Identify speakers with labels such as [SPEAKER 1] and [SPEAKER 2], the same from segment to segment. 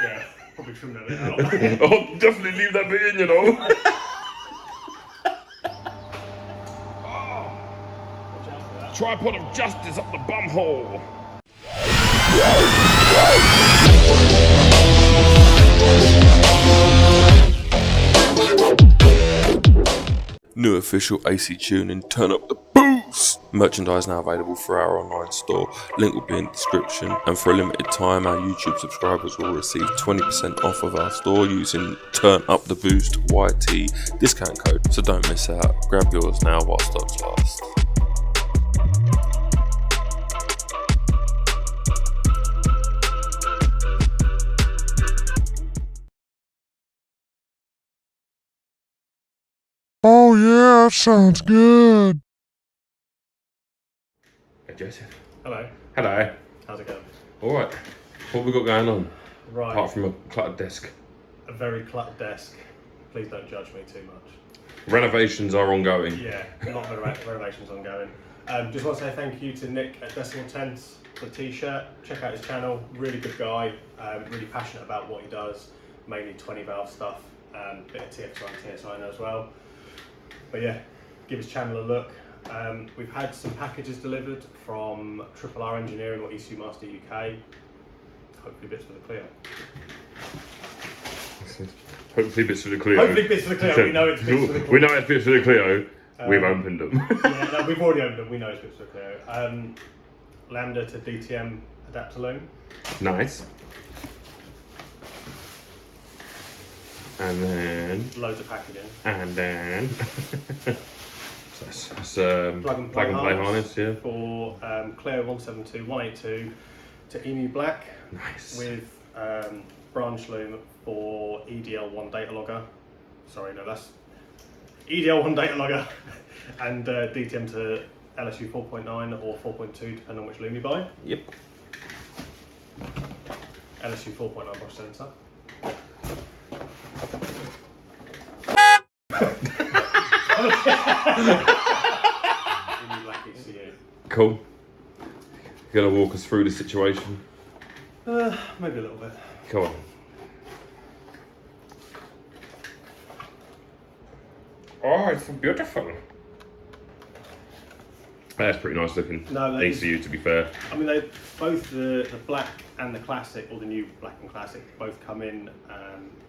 [SPEAKER 1] Yeah, probably trim that bit out.
[SPEAKER 2] Oh, definitely leave that bit in, you know.
[SPEAKER 1] Watch out for that.
[SPEAKER 2] Tripod of justice up the bum hole. New official AC tuning, turn up the boost! Merchandise now available through our online store. Link will be in the description. And for a limited time, our YouTube subscribers will receive 20% off of our store using Turn Up the Boost YT discount code. So don't miss out. Grab yours now while stocks last.
[SPEAKER 3] Oh yeah, that sounds good.
[SPEAKER 2] Hey Joseph.
[SPEAKER 1] Hello.
[SPEAKER 2] Hello.
[SPEAKER 1] How's it going?
[SPEAKER 2] Alright. What have we got going on?
[SPEAKER 1] Right.
[SPEAKER 2] Apart from a cluttered desk.
[SPEAKER 1] A very cluttered desk. Please don't judge me too much.
[SPEAKER 2] Renovations are ongoing.
[SPEAKER 1] Yeah, not the renovations ongoing. Just want to say thank you to Nick at Decimal Tenths for the t-shirt. Check out his channel. Really good guy. Really passionate about what he does. Mainly 20 valve stuff. Bit of TX1 and TSI as well. But yeah, give his channel a look. We've had some packages delivered from RRR Engineering or ECU Master UK. Hopefully bits for the Clio.
[SPEAKER 2] Hopefully bits for the Clio.
[SPEAKER 1] Hopefully bits for the Clio. We know it's bits for the Clio.
[SPEAKER 2] We know it's bits for the Clio. We've opened them.
[SPEAKER 1] Yeah, no, we've already opened them. We know it's bits for the Clio. Lambda to DTM adapter loom.
[SPEAKER 2] Nice. And then...
[SPEAKER 1] Loads of packaging.
[SPEAKER 2] And then... that's
[SPEAKER 1] Plug and play
[SPEAKER 2] harness, yeah.
[SPEAKER 1] For Clio 172, 182 to EMU Black.
[SPEAKER 2] Nice.
[SPEAKER 1] With branch loom for EDL1 data logger. Sorry, no, that's EDL1 data logger. And DTM to LSU 4.9 or 4.2, depending on which loom you buy.
[SPEAKER 2] Yep.
[SPEAKER 1] LSU 4.9 brush sensor. EMU Black ECU.
[SPEAKER 2] Cool. You gonna walk us through the situation?
[SPEAKER 1] Maybe a little bit.
[SPEAKER 2] Come on. Oh, it's so beautiful. That's pretty nice looking.
[SPEAKER 1] No,
[SPEAKER 2] ECU, to be fair.
[SPEAKER 1] I mean, they both the black and the classic, or the new black and classic, both come in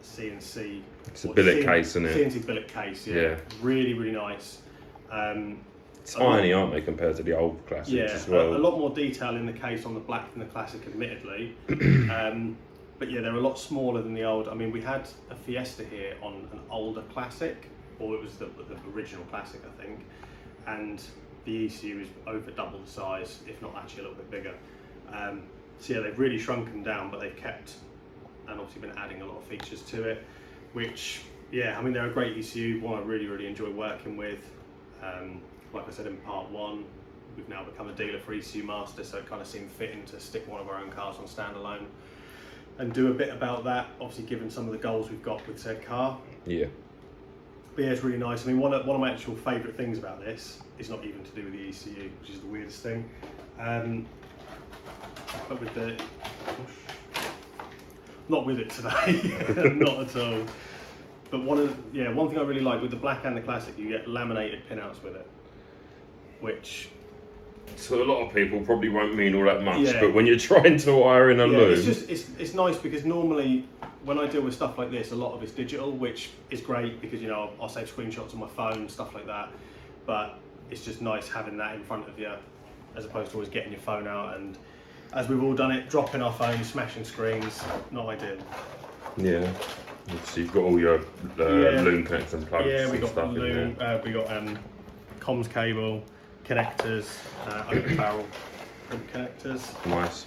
[SPEAKER 1] CNC.
[SPEAKER 2] It's a billet case, isn't it?
[SPEAKER 1] CNC billet case, yeah.
[SPEAKER 2] Yeah.
[SPEAKER 1] Really, really nice.
[SPEAKER 2] Tiny, aren't they, compared to the old classics
[SPEAKER 1] Yeah,
[SPEAKER 2] as well?
[SPEAKER 1] a lot more detail in the case on the black than the classic, admittedly. But yeah, they're a lot smaller than the old. I mean, we had a Fiesta here on an older classic, or it was the original classic, I think, and the ECU is over double the size, if not actually a little bit bigger. So yeah, they've really shrunken down, but they've kept and obviously been adding a lot of features to it, which, yeah, I mean, they're a great ECU, one I really, really enjoy working with. Like I said in part one, we've now become a dealer for ECU Master, so it kind of seemed fitting to stick one of our own cars on standalone and do a bit about that, obviously given some of the goals we've got with said car.
[SPEAKER 2] Yeah.
[SPEAKER 1] But yeah, it's really nice. I mean, one of my actual favourite things about this is not even to do with the ECU, which is the weirdest thing. But with the... Not with it today, not at all. But one thing I really like with the black and the classic, you get laminated pinouts with it, which...
[SPEAKER 2] So a lot of people probably won't mean all that much,
[SPEAKER 1] Yeah.
[SPEAKER 2] but when you're trying to wire in a loom...
[SPEAKER 1] It's nice because normally when I deal with stuff like this, a lot of it's digital, which is great because, you know, I'll save screenshots on my phone, stuff like that. But it's just nice having that in front of you as opposed to always getting your phone out and, as we've all done it, dropping our phones, smashing screens, not ideal.
[SPEAKER 2] Yeah. So you've got all your loom connectors and plugs
[SPEAKER 1] Yeah, we
[SPEAKER 2] and
[SPEAKER 1] got
[SPEAKER 2] stuff
[SPEAKER 1] loom,
[SPEAKER 2] in there.
[SPEAKER 1] we got comms cable, connectors, open barrel connectors.
[SPEAKER 2] Nice.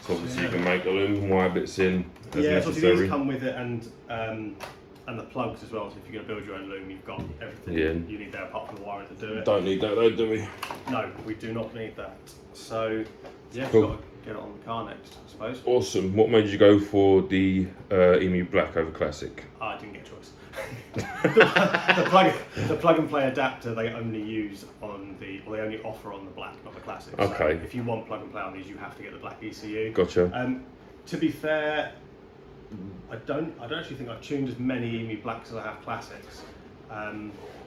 [SPEAKER 2] So obviously you can make the loom wire bits in as
[SPEAKER 1] Yeah, so
[SPEAKER 2] necessary.
[SPEAKER 1] these come with it and the plugs as well. So if you're going to build your own loom, you've got everything you need there apart from the wiring to do it.
[SPEAKER 2] Don't need that though, do we?
[SPEAKER 1] No, we do not need that. So yeah,
[SPEAKER 2] Cool.
[SPEAKER 1] we've got to get it on the car next, I suppose.
[SPEAKER 2] Awesome. What made you go for the EMU Black over Classic?
[SPEAKER 1] I didn't get a choice. the plug and play adapter they only use on they only offer on the black, not the classic.
[SPEAKER 2] Okay.
[SPEAKER 1] So if you want plug and play on these, you have to get the black ECU.
[SPEAKER 2] Gotcha.
[SPEAKER 1] To be fair, I don't actually think I've tuned as many EMU Blacks as I have Classics.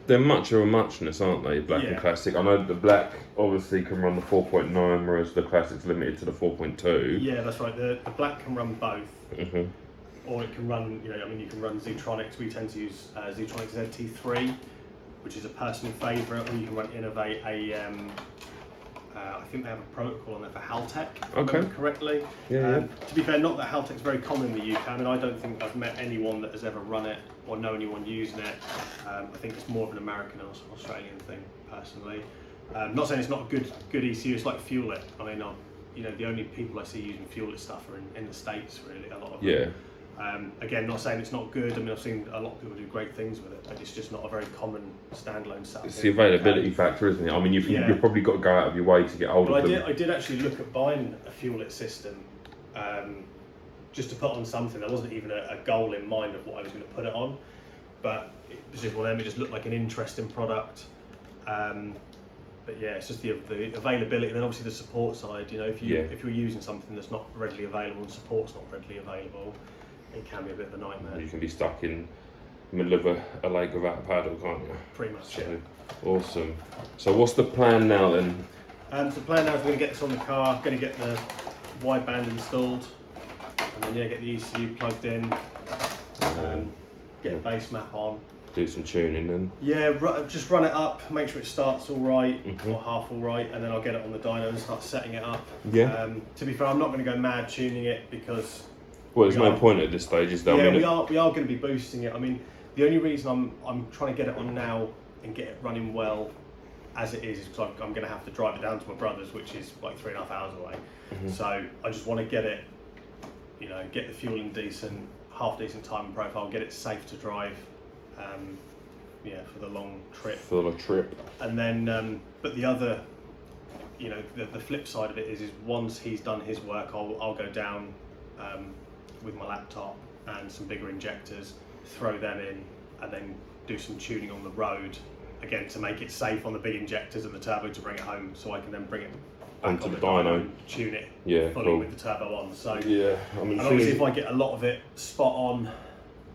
[SPEAKER 2] They're much of a muchness, aren't they? Black and Classic. I know the Black obviously can run the 4.9, whereas the Classic's limited to the 4.2.
[SPEAKER 1] Yeah, that's right. The Black can run both,
[SPEAKER 2] Mhm.
[SPEAKER 1] or it can run. You know, I mean, you can run Ztronics. We tend to use Ztronics ZT3, which is a personal favourite, or you can run Innovate I think they have a protocol on there for Haltech, if I remember correctly.
[SPEAKER 2] Yeah.
[SPEAKER 1] To be fair, not that Haltech's very common in the UK. I mean, I don't think I've met anyone that has ever run it or know anyone using it. I think it's more of an American or Australian thing, personally. Not saying it's not a good ECU. It's like Fuel It. I mean, you know, the only people I see using Fuel It stuff are in the States, really. A lot of them.
[SPEAKER 2] Yeah.
[SPEAKER 1] Again, not saying it's not good. I mean, I've seen a lot of people do great things with it, but it's just not a very common standalone setup.
[SPEAKER 2] It's the availability factor, isn't it? I mean, you've probably got to go out of your way to get hold of them.
[SPEAKER 1] I did actually look at buying a Fuel It system just to put on something. There wasn't even a goal in mind of what I was going to put it on, but it was just one of them. It just looked like an interesting product. But yeah, it's just the availability, and then obviously the support side. You know, if you're using something that's not readily available and support's not readily available, it can be a bit of a nightmare.
[SPEAKER 2] You can be stuck in the middle of a lake without a paddle, can't you?
[SPEAKER 1] Pretty much, yeah.
[SPEAKER 2] Awesome. So what's the plan now then?
[SPEAKER 1] So the plan now is we're going to get this on the car, going to get the wideband installed, and then get the ECU plugged in, get a base map on.
[SPEAKER 2] Do some tuning then?
[SPEAKER 1] Yeah, just run it up, make sure it starts all right, or half all right, and then I'll get it on the dyno and start setting it up.
[SPEAKER 2] Yeah.
[SPEAKER 1] To be fair, I'm not going to go mad tuning it because...
[SPEAKER 2] Well, there's no point at this stage, is there?
[SPEAKER 1] Yeah, we are going to be boosting it. I mean, the only reason I'm trying to get it on now and get it running well as it is because I'm going to have to drive it down to my brother's, which is like 3.5 hours away. So I just want to get it, you know, get the fuel in half decent time and profile, get it safe to drive, for the long trip.
[SPEAKER 2] For the trip.
[SPEAKER 1] And then, but the other, you know, the flip side of it is once he's done his work, I'll go down with my laptop and some bigger injectors, throw them in, and then do some tuning on the road again to make it safe on the big injectors and the turbo to bring it home, so I can then bring it back
[SPEAKER 2] onto
[SPEAKER 1] on
[SPEAKER 2] the dyno
[SPEAKER 1] and tune it fully
[SPEAKER 2] cool.
[SPEAKER 1] with the turbo on. So
[SPEAKER 2] yeah, I mean,
[SPEAKER 1] and obviously if I get a lot of it spot on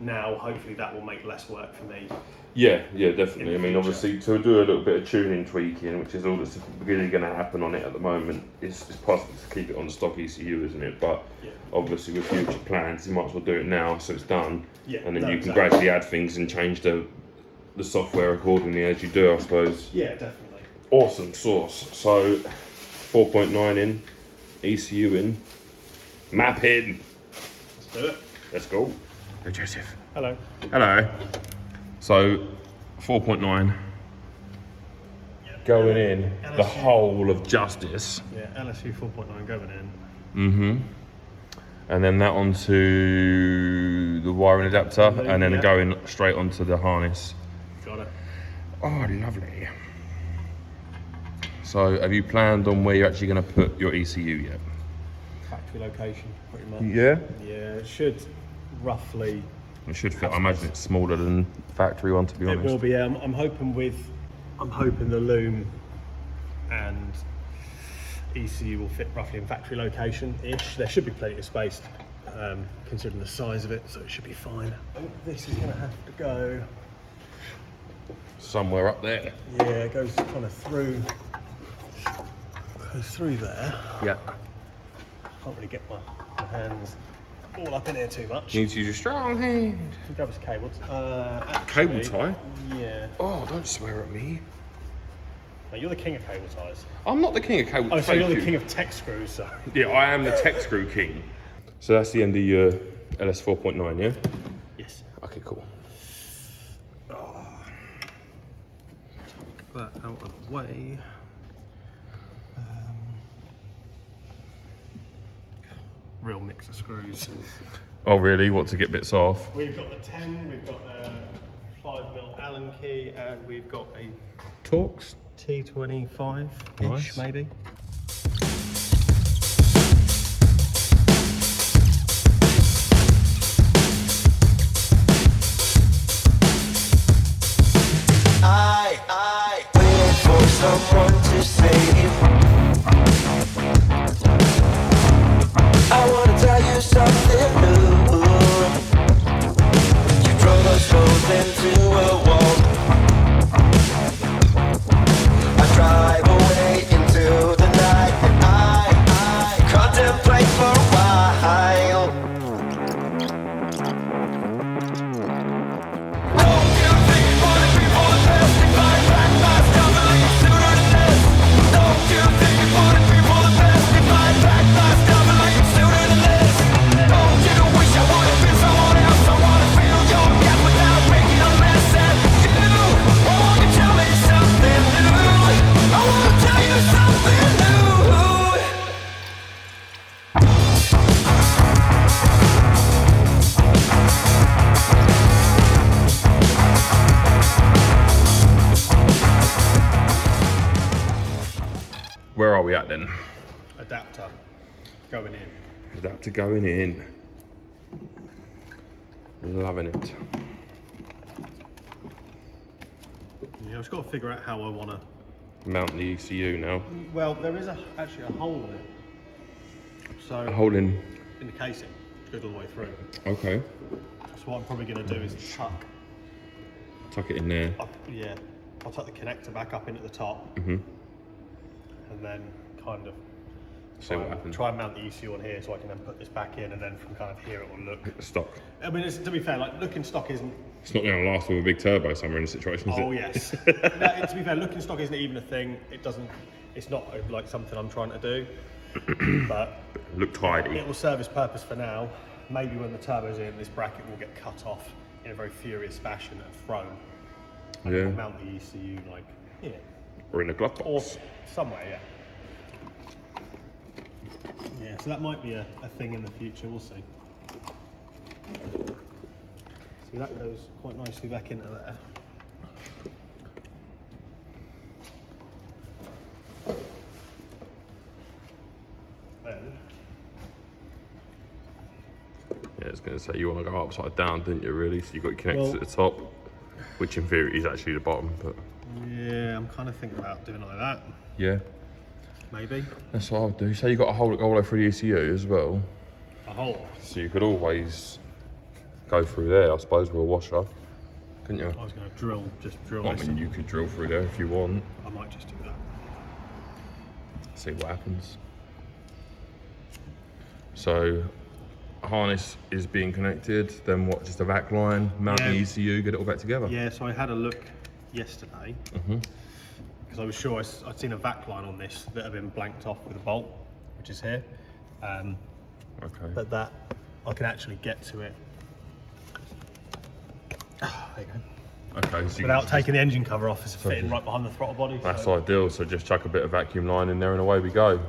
[SPEAKER 1] now, hopefully that will make less work for me.
[SPEAKER 2] Yeah, definitely. I mean, obviously, to do a little bit of tuning tweaking, which is all that's really going to happen on it at the moment, it's possible to keep it on the stock ECU, isn't it? But obviously, with future plans, you might as well do it now so it's done. Yeah, and then you can gradually add things and change the software accordingly as you do, I suppose.
[SPEAKER 1] Yeah, definitely.
[SPEAKER 2] Awesome sauce. So, 4.9 in, ECU in, map in.
[SPEAKER 1] Let's do it.
[SPEAKER 2] Let's go. Hey, Joseph.
[SPEAKER 1] Hello.
[SPEAKER 2] Hello. So, 4.9 going in
[SPEAKER 1] LSU.
[SPEAKER 2] the whole of Justice.
[SPEAKER 1] Yeah, LSU 4.9 going in.
[SPEAKER 2] Mm-hmm. And then that onto the wiring adapter, and then going straight onto the harness.
[SPEAKER 1] Got it.
[SPEAKER 2] Oh, lovely. So, have you planned on where you're actually going to put your ECU yet?
[SPEAKER 1] Factory location, pretty much.
[SPEAKER 2] Yeah?
[SPEAKER 1] Yeah, it should roughly...
[SPEAKER 2] It should fit. I imagine it's smaller than the factory one, to be honest.
[SPEAKER 1] It will be. Yeah, I'm hoping the loom and ECU will fit roughly in factory location-ish. There should be plenty of space, considering the size of it, so it should be fine. This is going to have to go
[SPEAKER 2] somewhere up there.
[SPEAKER 1] Yeah, it goes kind of through there.
[SPEAKER 2] Yeah.
[SPEAKER 1] Can't really get my hands all up in here too much.
[SPEAKER 2] You need to use your strong hand.
[SPEAKER 1] Grab his cable.
[SPEAKER 2] Cable tie?
[SPEAKER 1] Yeah.
[SPEAKER 2] Oh, don't swear at me.
[SPEAKER 1] No, you're the king of cable ties.
[SPEAKER 2] I'm not the king of cable ties.
[SPEAKER 1] Oh, so you're the king of tech screws, so.
[SPEAKER 2] Yeah, I am the tech screw king. So that's the end of your LS 4.9, yeah?
[SPEAKER 1] Yes.
[SPEAKER 2] Okay, cool.
[SPEAKER 1] That out of the way. Real mix of screws.
[SPEAKER 2] Oh really? What, to get bits off?
[SPEAKER 1] We've got the 10, we've got a 5mm Allen key, and we've got a
[SPEAKER 2] Torx
[SPEAKER 1] T25-ish,
[SPEAKER 2] nice.
[SPEAKER 1] Maybe.
[SPEAKER 4] I wait for someone to save. I wanna tell you something new.
[SPEAKER 2] we at then?
[SPEAKER 1] Adapter going in.
[SPEAKER 2] Adapter going in. Loving it.
[SPEAKER 1] Yeah, I've just got to figure out how I want to
[SPEAKER 2] Mount the ECU now.
[SPEAKER 1] Well, there is actually a hole in it. So
[SPEAKER 2] A hole in.
[SPEAKER 1] the casing, which goes all the way through.
[SPEAKER 2] Okay.
[SPEAKER 1] So what I'm probably going to do is
[SPEAKER 2] Tuck it in there.
[SPEAKER 1] I'll tuck the connector back up into the top,
[SPEAKER 2] Mhm.
[SPEAKER 1] and then kind of
[SPEAKER 2] See what happens.
[SPEAKER 1] try and mount the ECU on here, so I can then put this back in, and then from kind of here it will look.
[SPEAKER 2] Stock.
[SPEAKER 1] I mean, to be fair, like looking stock isn't.
[SPEAKER 2] It's not going to last with a big turbo somewhere in the situation, is
[SPEAKER 1] Oh
[SPEAKER 2] it?
[SPEAKER 1] yes. No, to be fair, looking stock isn't even a thing. It doesn't. It's not like something I'm trying to do, but
[SPEAKER 2] Look tidy.
[SPEAKER 1] it will serve its purpose for now. Maybe when the turbo's in, this bracket will get cut off in a very furious fashion and thrown. And
[SPEAKER 2] Yeah.
[SPEAKER 1] we'll mount the ECU like here
[SPEAKER 2] Or in a glove
[SPEAKER 1] or
[SPEAKER 2] box.
[SPEAKER 1] somewhere, yeah. Yeah, so that might be a thing in the future. We'll see. See, that goes quite nicely back into there. Then,
[SPEAKER 2] Yeah, I was going to say, you want to go upside down, didn't you, really? So you've got your connectors
[SPEAKER 1] Well-
[SPEAKER 2] at the top, which in theory is actually the bottom, but
[SPEAKER 1] yeah, I'm kind of thinking about doing it like that.
[SPEAKER 2] yeah,
[SPEAKER 1] Maybe
[SPEAKER 2] that's what I'll do. So you got a hole that go all the way through the ECU as well,
[SPEAKER 1] a hole.
[SPEAKER 2] so you could always go through there, I suppose, with a washer, couldn't you?
[SPEAKER 1] I was going to drill
[SPEAKER 2] I
[SPEAKER 1] this.
[SPEAKER 2] mean, you could drill through there if you want,
[SPEAKER 1] I might just do that.
[SPEAKER 2] see what happens. So, harness is being connected, then what, just a vac line, mount the
[SPEAKER 1] Yeah.
[SPEAKER 2] ECU, get it all back together?
[SPEAKER 1] Yeah, so I had a look yesterday because I was sure I'd seen a vac line on this that had been blanked off with a bolt, which is here.
[SPEAKER 2] Okay.
[SPEAKER 1] But that I can actually get to it. There you go.
[SPEAKER 2] Okay, so you
[SPEAKER 1] Without
[SPEAKER 2] can
[SPEAKER 1] taking the engine cover off, it's fitting right behind the throttle body.
[SPEAKER 2] that's
[SPEAKER 1] so
[SPEAKER 2] ideal, so just chuck a bit of vacuum line in there and away we go.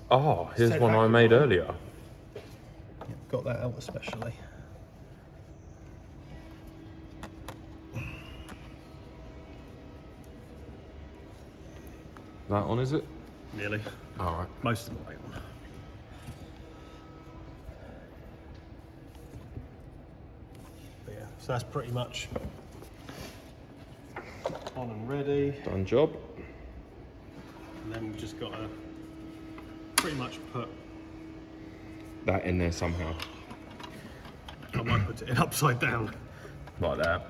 [SPEAKER 2] Oh, here's
[SPEAKER 1] Said
[SPEAKER 2] one I
[SPEAKER 1] vacuum
[SPEAKER 2] made
[SPEAKER 1] line.
[SPEAKER 2] earlier.
[SPEAKER 1] got that out especially.
[SPEAKER 2] That one, is it?
[SPEAKER 1] Nearly.
[SPEAKER 2] Alright.
[SPEAKER 1] Most of the way on. But yeah, so that's pretty much on and ready.
[SPEAKER 2] Done job.
[SPEAKER 1] And then we've just got to pretty much put,
[SPEAKER 2] That in there somehow.
[SPEAKER 1] I might put it in upside down.
[SPEAKER 2] Like that.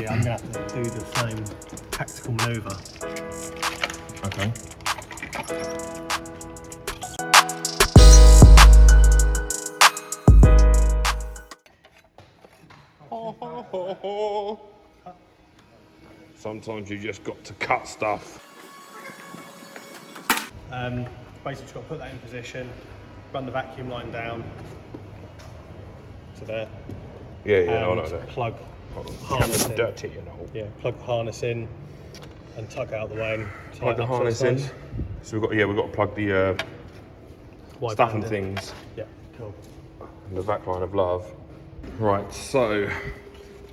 [SPEAKER 1] Yeah, I'm going to have to do the same tactical manoeuvre.
[SPEAKER 2] Okay. Sometimes you just got to cut stuff.
[SPEAKER 1] Basically just got to put that in position, run the vacuum line down to there,
[SPEAKER 2] Yeah, I know
[SPEAKER 1] and
[SPEAKER 2] that.
[SPEAKER 1] plug harness in.
[SPEAKER 2] Dirty, you know.
[SPEAKER 1] Yeah, plug the harness in and tuck it out the way and tie
[SPEAKER 2] Plug
[SPEAKER 1] it
[SPEAKER 2] the
[SPEAKER 1] up to
[SPEAKER 2] harness in.
[SPEAKER 1] side.
[SPEAKER 2] So we've got to plug the
[SPEAKER 1] Wide
[SPEAKER 2] stuff and
[SPEAKER 1] band in.
[SPEAKER 2] things.
[SPEAKER 1] Yeah, cool.
[SPEAKER 2] And the vac line of love. Right, so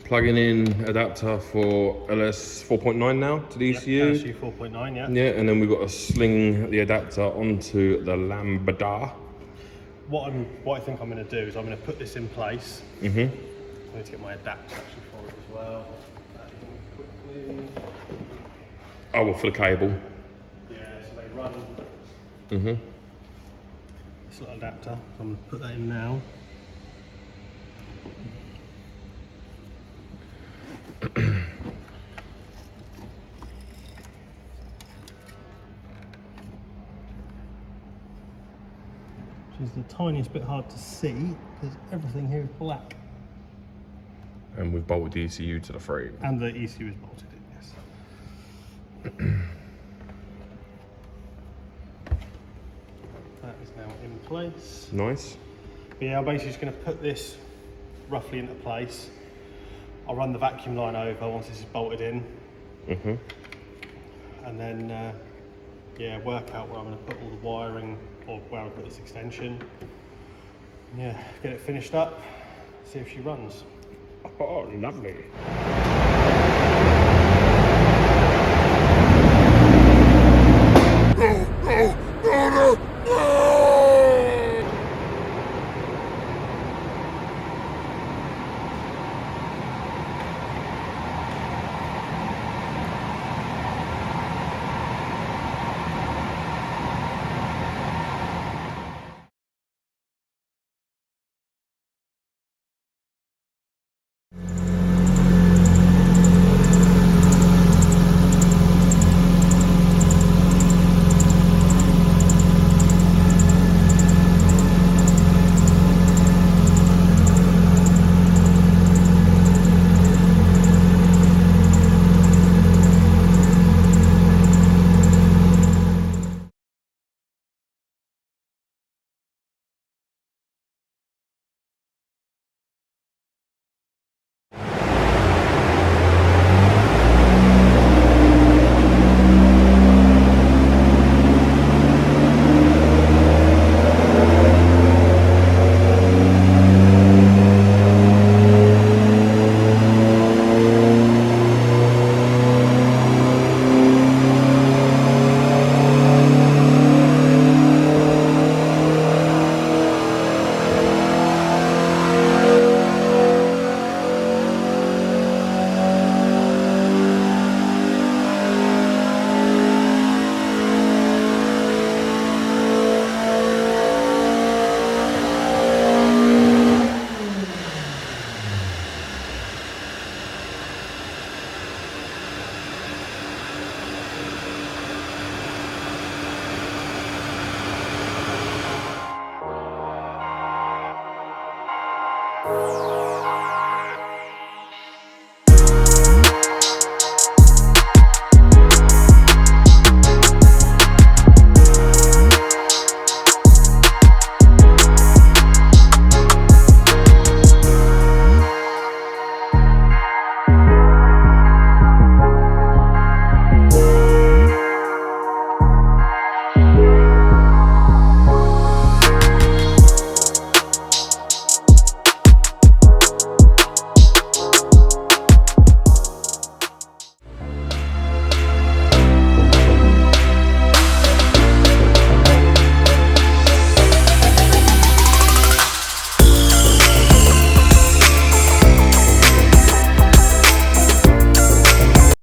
[SPEAKER 2] plugging in adapter for LS 4.9 now to the ECU.
[SPEAKER 1] LSU 4.9, yeah.
[SPEAKER 2] Yeah, and then we've got to sling the adapter onto the lambda.
[SPEAKER 1] What I think I'm going to do is I'm going to put this in place. I need to get my adapter actually for it as well. Quickly.
[SPEAKER 2] Oh, well, for the cable.
[SPEAKER 1] Yeah, so they run this little adapter. So I'm going to put that in now. Which is the tiniest bit hard to see because everything here is black.
[SPEAKER 2] And we've bolted the ECU to the frame.
[SPEAKER 1] And the ECU is bolted in, yes. is now in place.
[SPEAKER 2] Nice.
[SPEAKER 1] But yeah, I'm basically just going to put this roughly into place. I'll run the vacuum line over once this is bolted in. And then, yeah, work out where I'm going to put all the wiring, or where I put this extension. Yeah, get it finished up, see if she runs.
[SPEAKER 2] Oh, lovely.